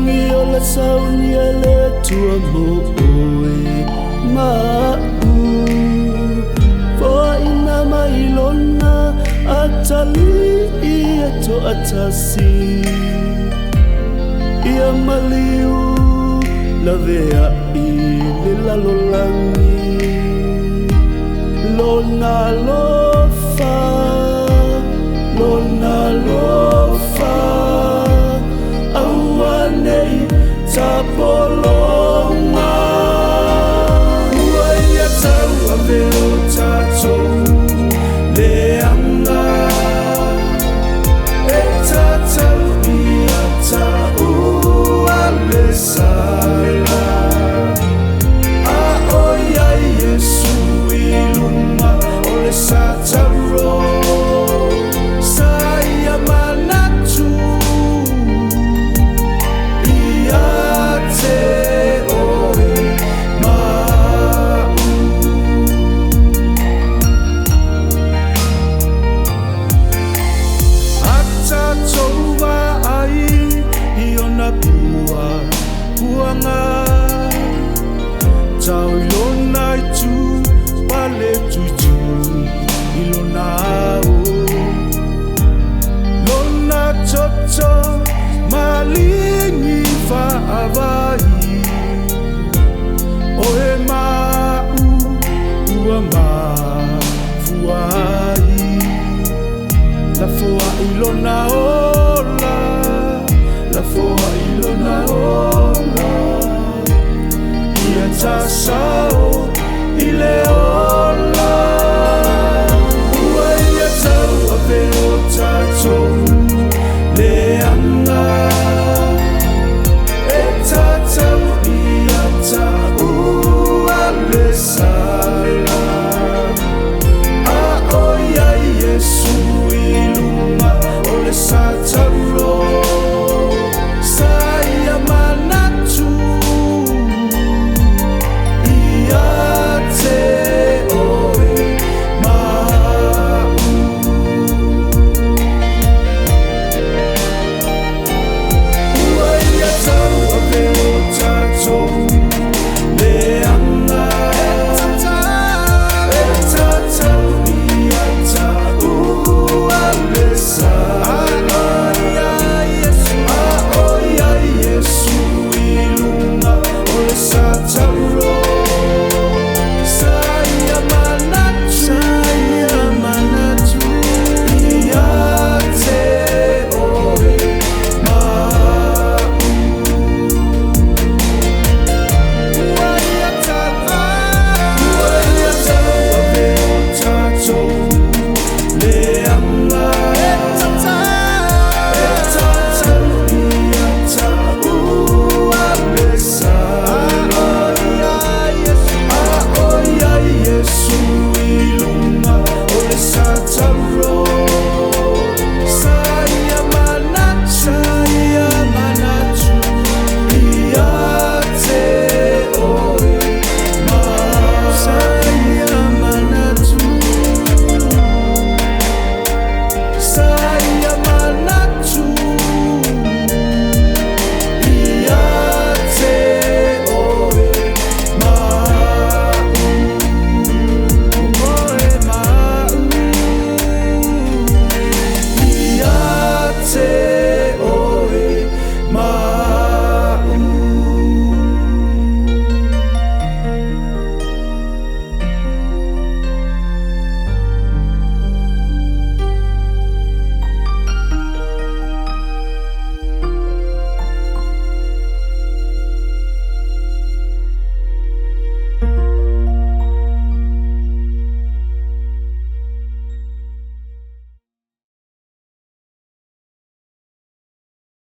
la saunia le tua moe mau Foa ina mailona atali ia to atasi Ia maliu la vea I le lalolangi Lona lofa Lona lofa Awanei tapolonga Uaia tau a veo tatou leanga E tatau ia tau a le saila A oia Yesu I lunga o le sataro Saia manatu Ia te oe mau Ata tova ai I ona pua puanga Tau ilona I tu pale tutu Ilona o Lona toto malingi whaavai Oe mau ua mafuai La foa ilona ola La foa ilona ola Ia tas